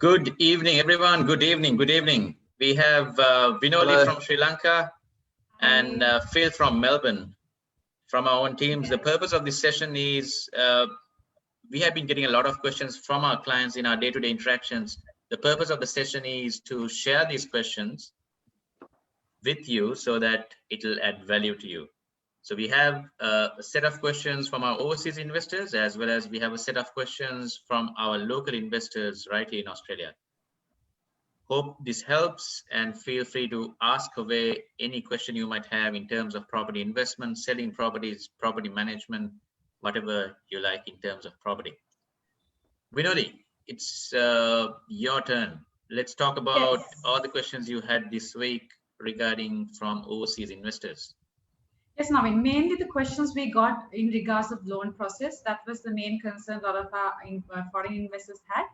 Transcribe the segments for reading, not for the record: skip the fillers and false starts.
Good evening, everyone. Good evening. Good evening. We have Vinoli from Sri Lanka and Phil from Melbourne from our own teams. The purpose of this session is we have been getting a lot of questions from our clients in our day-to-day interactions. The purpose of the session is to share these questions with you so that it will add value to you. So we have a set of questions from our overseas investors, as well as we have a set of questions from our local investors right here in Australia. Hope this helps, and feel free to ask away any question you might have in terms of property investment, selling properties, property management, whatever you like in terms of property. Vinoli, it's your turn. Let's talk about all the questions you had this week regarding from overseas investors. Yes, Naveen, mainly the questions we got in regards of loan process, that was the main concern a lot of our foreign investors had.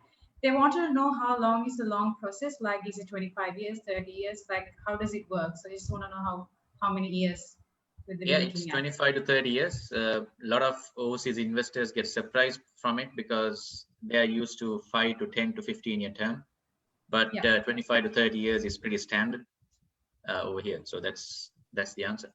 They wanted to know how long is the long process, like is it 25 years, 30 years, like how does it work? So I just want to know how many years. With the it's 25 to 30 years. A lot of overseas investors get surprised from it because they are used to 5 to 10 to 15 year term, but 25 to 30 years is pretty standard over here. So that's the answer.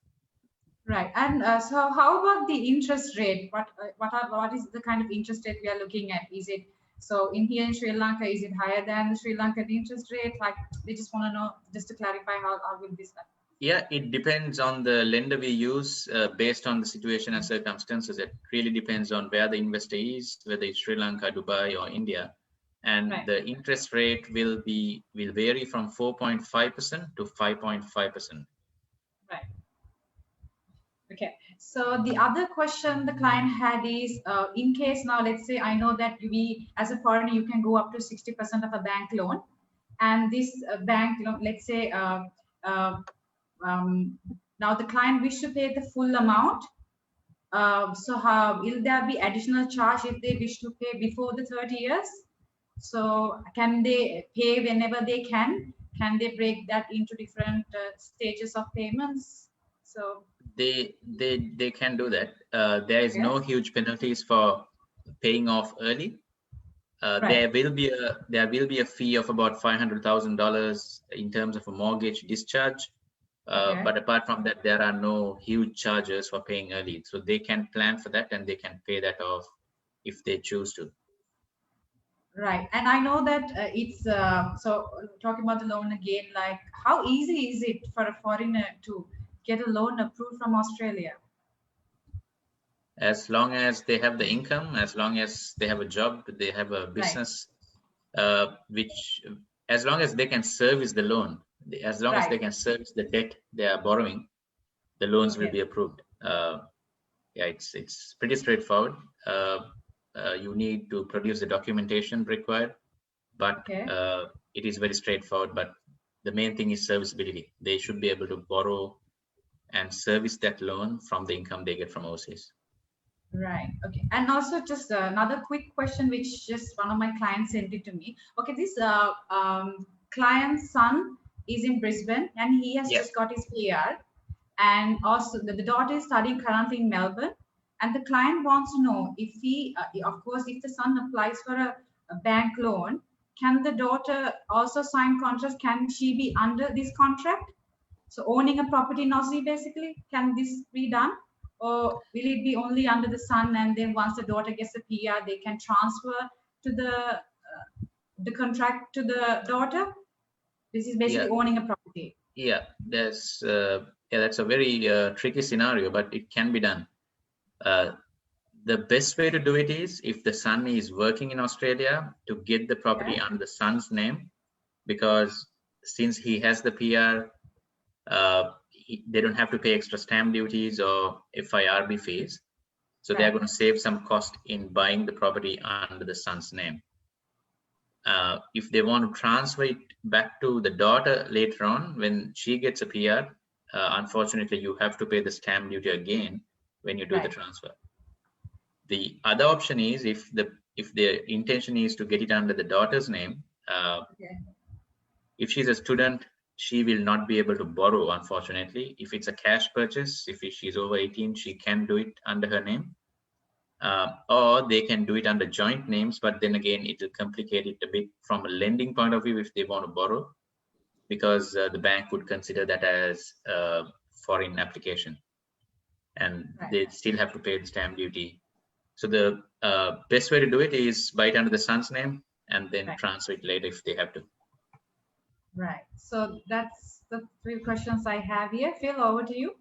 Right. And so how about the interest rate? What is the kind of interest rate we are looking at? Is it so in here in Sri Lanka, is it higher than the Sri Lankan interest rate? Like they just want to know, just to clarify, how will this happen? Yeah, it depends on the lender we use based on the situation and circumstances. It really depends on where the investor is, whether it's Sri Lanka, Dubai, or India. And the interest rate will vary from 4.5% to 5.5%. Right. Okay, so the other question the client had is, in case now, let's say I know that we, as a foreigner, you can go up to 60% of a bank loan, and this bank loan, let's say, now the client wish to pay the full amount. So how will there be additional charge if they wish to pay before the 30 years? So can they pay whenever they can? Can they break that into different stages of payments? So they can do that. There is no huge penalties for paying off early. There will be a fee of about $500,000 in terms of a mortgage discharge. But apart from that, there are no huge charges for paying early. So they can plan for that and they can pay that off if they choose to. Right. And I know that it's so talking about the loan again, like how easy is it for a foreigner to get a loan approved from Australia? As long as they have the income, as long as they have a job, they have a business, which as long as they can service the loan, as long as they can service the debt they are borrowing, the loans will be approved. It's pretty straightforward. You need to produce the documentation required, but it is very straightforward. But the main thing is serviceability. They should be able to borrow and service that loan from the income they get from overseas. Right. Okay. And also just another quick question, which just one of my clients sent it to me. Okay, this client's son is in Brisbane and he has just got his PR, and also the daughter is studying currently in Melbourne, and the client wants to know if he, of course, if the son applies for a bank loan, can the daughter also sign contracts? Can she be under this contract? So owning a property in Aussie, basically, can this be done? Or will it be only under the son, and then once the daughter gets a PR, they can transfer to the contract to the daughter? This is basically owning a property. Yeah, that's a very tricky scenario, but it can be done. The best way to do it is if the son is working in Australia, to get the property under the son's name, because since he has the PR, they don't have to pay extra stamp duties or FIRB fees. So they're going to save some cost in buying the property under the son's name. If they want to transfer it back to the daughter later on, when she gets a PR, unfortunately, you have to pay the stamp duty again when you do the transfer. The other option is if the intention is to get it under the daughter's name, if she's a student, she will not be able to borrow, unfortunately. If it's a cash purchase, if she's over 18, she can do it under her name. or they can do it under joint names, but then again, it will complicate it a bit from a lending point of view if they want to borrow, because the bank would consider that as a foreign application, and they still have to pay the stamp duty. So the best way to do it is buy it under the son's name and then transfer it later if they have to. Right. So that's the 3 questions I have here. Phil, over to you.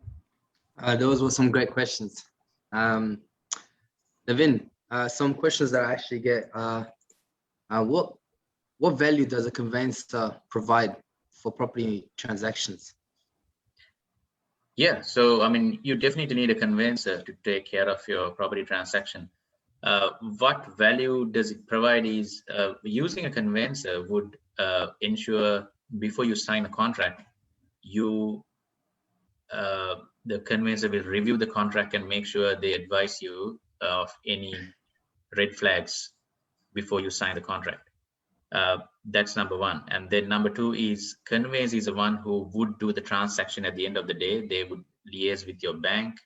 Those were some great questions. Navin, some questions that I actually get. What value does a conveyancer provide for property transactions? Yeah, so I mean, you definitely need a conveyancer to take care of your property transaction. What value does it provide is using a conveyancer would ensure before you sign a contract, the conveyancer will review the contract and make sure they advise you of any red flags before you sign the contract. That's number 1. And then number 2 is conveyancer is the one who would do the transaction at the end of the day. They would liaise with your bank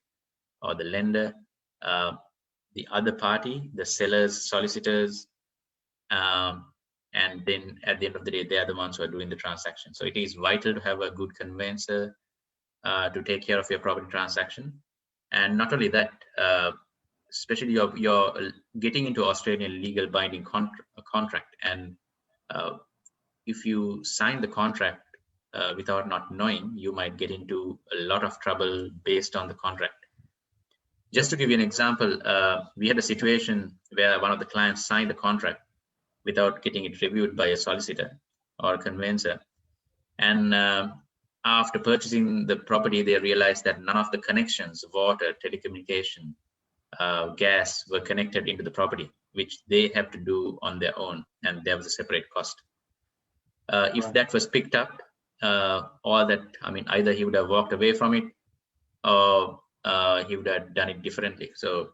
or the lender, the other party, the sellers, solicitors, and then at the end of the day, they are the ones who are doing the transaction. So it is vital to have a good conveyancer to take care of your property transaction. And not only that, especially you're getting into Australian legal binding contract, and if you sign the contract without not knowing, you might get into a lot of trouble based on the contract. Just to give you an example, we had a situation where one of the clients signed a contract without getting it reviewed by a solicitor or a conveyancer. And after purchasing the property, they realized that none of the connections, water, telecommunication, gas, were connected into the property, which they have to do on their own, and there was a separate cost. If that was picked up, or that, I mean, either he would have walked away from it, or he would have done it differently. So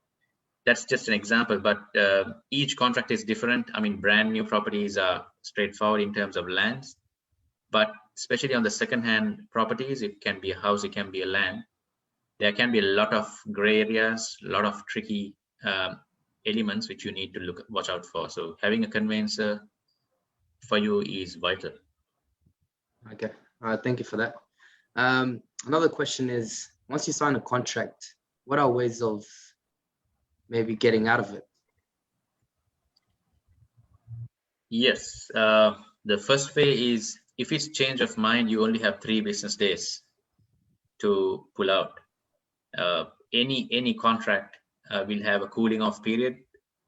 that's just an example, but each contract is different. I mean, brand new properties are straightforward in terms of lands, but especially on the second-hand properties, it can be a house, it can be a land. There can be a lot of gray areas, a lot of tricky elements which you need to watch out for. So having a conveyancer for you is vital. Okay, thank you for that. Another question is, once you sign a contract, what are ways of maybe getting out of it? Yes, the first way is, if it's change of mind, you only have 3 business days to pull out. Any contract will have a cooling off period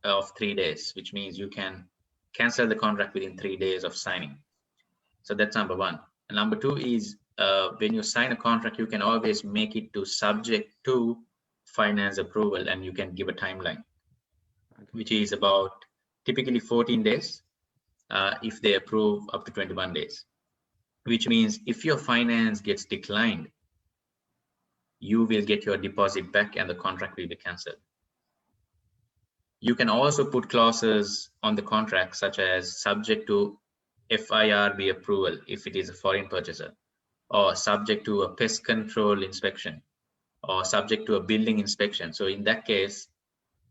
of 3 days, which means you can cancel the contract within 3 days of signing. So that's number 1. And number 2 is when you sign a contract, you can always make it to subject to finance approval, and you can give a timeline, which is about typically 14 days. If they approve, up to 21 days, which means if your finance gets declined, you will get your deposit back and the contract will be cancelled. You can also put clauses on the contract, such as subject to FIRB approval if it is a foreign purchaser, or subject to a pest control inspection, or subject to a building inspection. So in that case,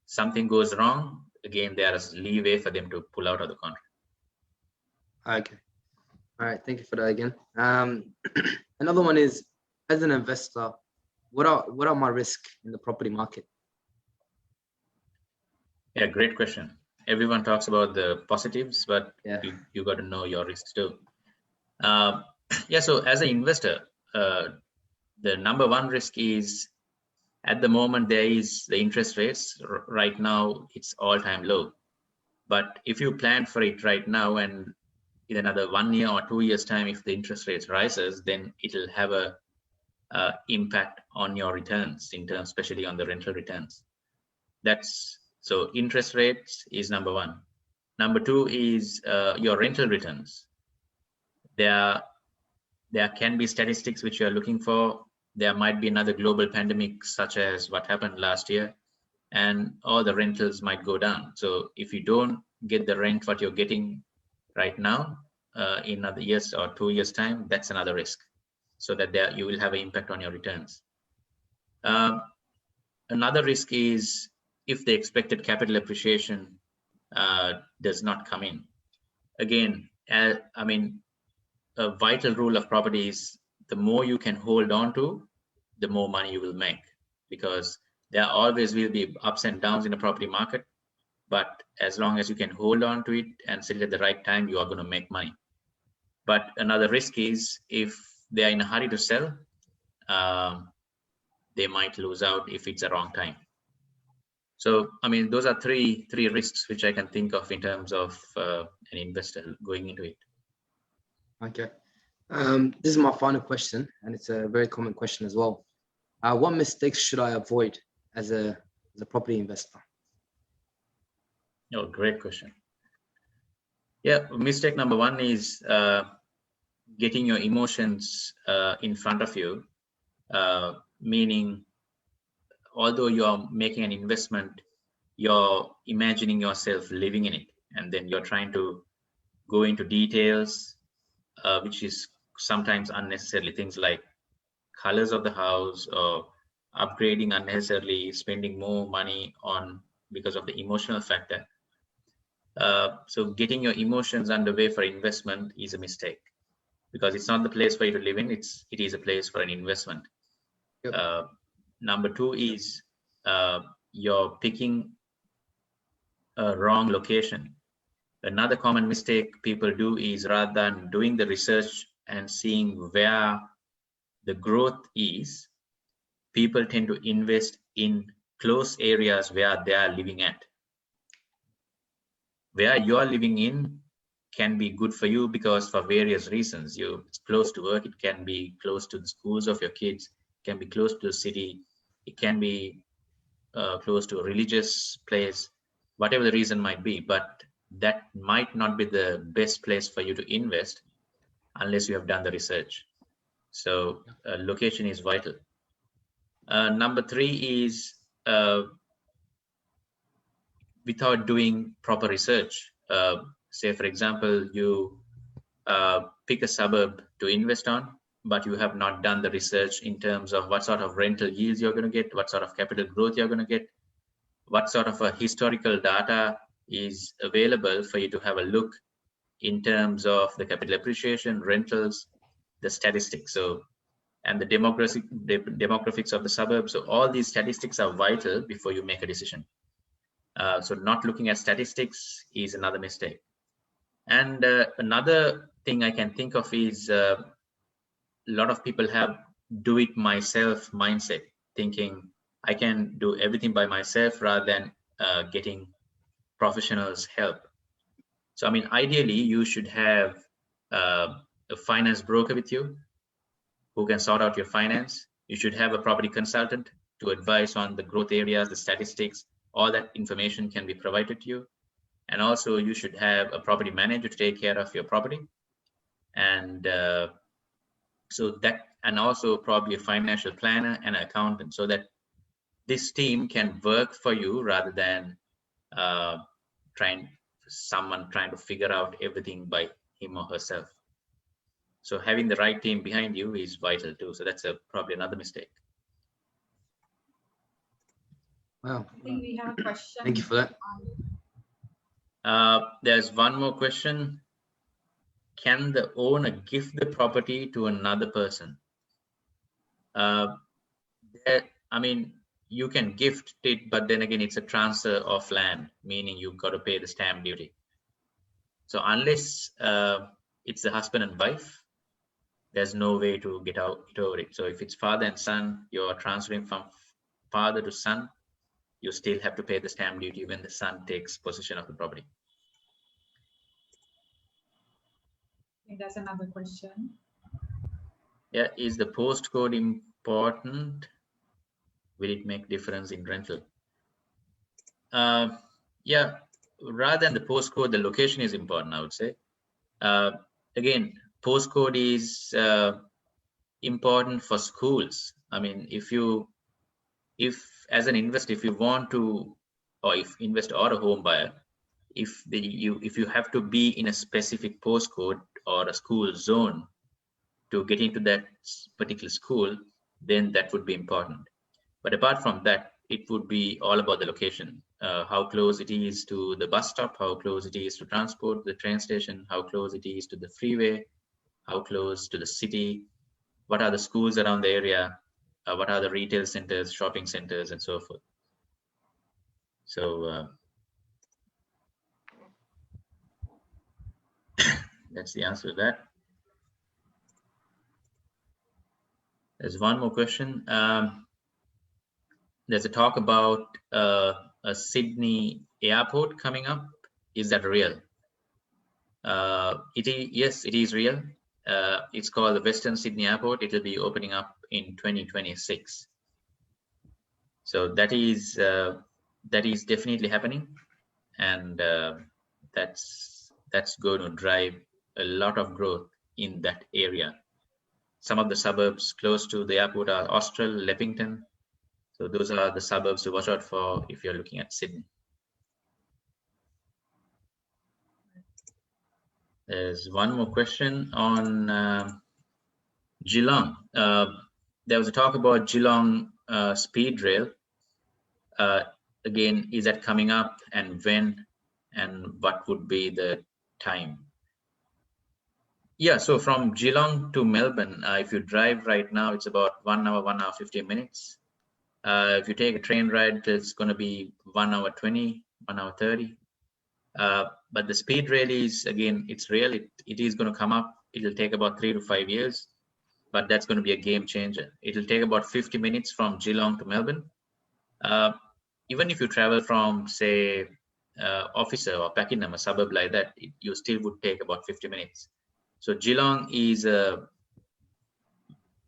something goes wrong, again, there is leeway for them to pull out of the contract. Okay. All right. Thank you for that again. Another one is, as an investor, what are my risks in the property market? Yeah, great question. Everyone talks about the positives, but yeah, you got to know your risks too. Yeah, so as an investor, the number 1 risk is, at the moment, there is the interest rates. Right now, it's all-time low. But if you plan for it right now, and in another 1 year or 2 years time, if the interest rates rises, then it'll have a impact on your returns, in terms, especially on the rental returns. So interest rates is number 1. Number 2 is your rental returns. There can be statistics which you are looking for. There might be another global pandemic, such as what happened last year, and all the rentals might go down. So if you don't get the rent what you're getting right now, in another years or 2 years time, that's another risk. So that you will have an impact on your returns. Another risk is if the expected capital appreciation does not come in. Again, I mean, a vital rule of property is the more you can hold on to, the more money you will make, because there always will be ups and downs in the property market. But as long as you can hold on to it and sell it at the right time, you are going to make money. But another risk is if they are in a hurry to sell, they might lose out if it's the wrong time. So, I mean, those are three risks which I can think of in terms of an investor going into it. Okay. This is my final question, and it's a very common question as well. What mistakes should I avoid as a property investor? Oh, great question. Yeah, mistake number one is getting your emotions in front of you, meaning although you're making an investment, you're imagining yourself living in it, and then you're trying to go into details, which is sometimes unnecessarily, things like colors of the house or upgrading unnecessarily, spending more money on because of the emotional factor. So getting your emotions underway for investment is a mistake, because it's not the place for you to live in. It is a place for an investment. Yep. Number two is you're picking a wrong location. Another common mistake people do is, rather than doing the research and seeing where the growth is, people tend to invest in close areas where they are living at. Where you are living in can be good for you because for various reasons. It's close to work, it can be close to the schools of your kids, it can be close to the city, it can be close to a religious place, whatever the reason might be. But that might not be the best place for you to invest unless you have done the research. So location is vital. Number three is without doing proper research. Say, for example, you pick a suburb to invest on, but you have not done the research in terms of what sort of rental yields you're going to get, what sort of capital growth you're going to get, what sort of a historical data is available for you to have a look in terms of the capital appreciation, rentals, the statistics, and the demographics of the suburb. So all these statistics are vital before you make a decision. So not looking at statistics is another mistake. And another thing I can think of is a lot of people have do it myself mindset, thinking I can do everything by myself rather than getting professionals' help. So, I mean, ideally, you should have a finance broker with you who can sort out your finance. You should have a property consultant to advise on the growth areas, the statistics. All that information can be provided to you. And also you should have a property manager to take care of your property. And and also probably a financial planner and an accountant, so that this team can work for you rather than someone trying to figure out everything by him or herself. So having the right team behind you is vital too. So that's probably another mistake. Wow. I think we have a question. Thank you for that. There's one more question. Can the owner give the property to another person? I mean, you can gift it, but then again, it's a transfer of land, meaning you've got to pay the stamp duty. So unless it's the husband and wife, there's no way to get over it. So if it's father and son, you're transferring from father to son, you still have to pay the stamp duty when the son takes possession of the property. I think that's another question. Yeah, is the postcode important? Will it make difference in rental? Yeah, rather than the postcode, the location is important, I would say. Again, postcode is important for schools. I mean, if as an investor, if you want to, or if investor or a home buyer, if you have to be in a specific postcode or a school zone to get into that particular school, then that would be important. But apart from that, it would be all about the location, how close it is to the bus stop, how close it is to transport, the train station, how close it is to the freeway, how close to the city, what are the schools around the area, what are the retail centers, shopping centers, and so forth. So that's the answer to that. There's one more question. There's a talk about a Sydney airport coming up. Is that real? Yes, it is real. It's called the Western Sydney Airport. It will be opening up in 2026. So that is definitely happening, and that's going to drive a lot of growth in that area. Some of the suburbs close to the airport are Austral, Leppington. So those are the suburbs to watch out for if you're looking at Sydney. There's one more question on Geelong. There was a talk about Geelong speed rail. Again, is that coming up, and when, and what would be the time? Yeah, so from Geelong to Melbourne, if you drive right now, it's about 1 hour, 1 hour, 15 minutes. If you take a train ride, it's going to be 1 hour 20, 1 hour 30. But the speed rail is, again, it's real. It is going to come up. It will take about 3 to 5 years, but that's going to be a game changer. It will take about 50 minutes from Geelong to Melbourne. Even if you travel from, say, Officer or Pakenham, a suburb like that, you still would take about 50 minutes. So Geelong is a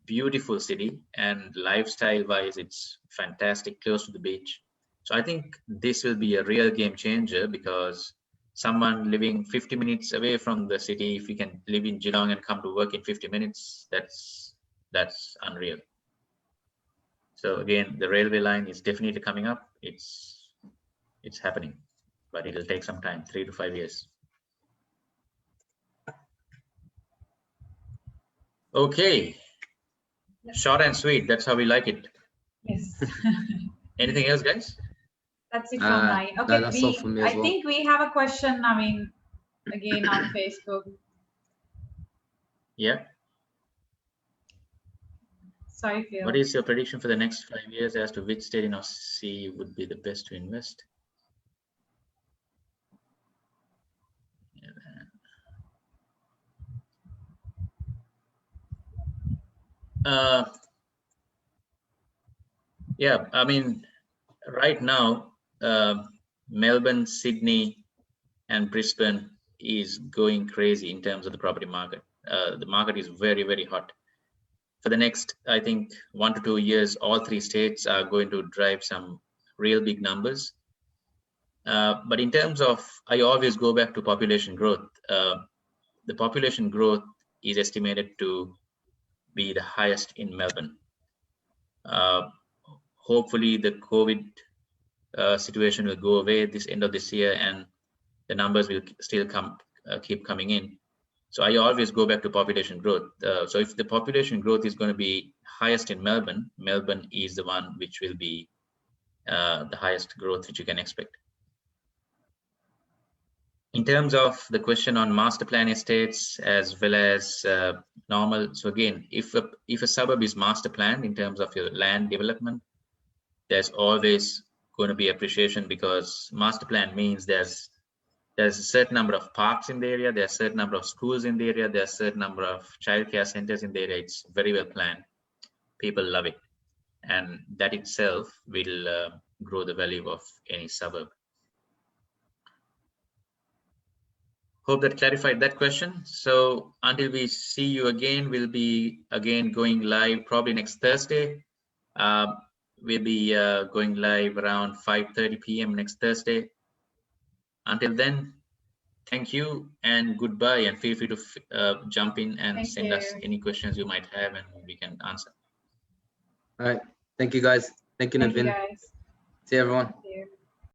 beautiful city, and lifestyle-wise, it's fantastic, close to the beach. So I think this will be a real game changer, because someone living 50 minutes away from the city, if you can live in Geelong and come to work in 50 minutes, that's unreal. So again, the railway line is definitely coming up. It's happening, but it'll take some time, 3 to 5 years. Okay, short and sweet. That's how we like it. Yes. Anything else, guys? That's it from my. Okay, no, that's all from me as well. I think we have a question. I mean, again on Facebook. Yeah. Sorry, Phil. What is your prediction for the next 5 years as to which state in Aussie would be the best to invest? Yeah, I mean, right now, Melbourne, Sydney, and Brisbane is going crazy in terms of the property market. The market is very, very hot. For the next, I think, 1 to 2 years, all 3 states are going to drive some real big numbers. But in terms of, I always go back to population growth. The population growth is estimated to be the highest in Melbourne. Hopefully the COVID situation will go away this end of this year, and the numbers will still keep coming in. So I always go back to population growth. So if the population growth is going to be highest in Melbourne, Melbourne is the one which will be the highest growth which you can expect. In terms of the question on master plan estates as well as normal, so again, if a suburb is master planned in terms of your land development, there's always going to be appreciation, because master plan means there's a certain number of parks in the area, there's a certain number of schools in the area, there's a certain number of childcare centers in the area. It's very well planned. People love it, and that itself will grow the value of any suburb. Hope that clarified that question. So until we see you again, we'll be again going live probably next Thursday. We'll be going live around 5:30 p.m. next Thursday. Until then, thank you and goodbye, and feel free to jump in and send us any questions you might have, and we can answer. All right. Thank you, guys. Thank you, Navin. Thank you, guys. See you, everyone. Thank you.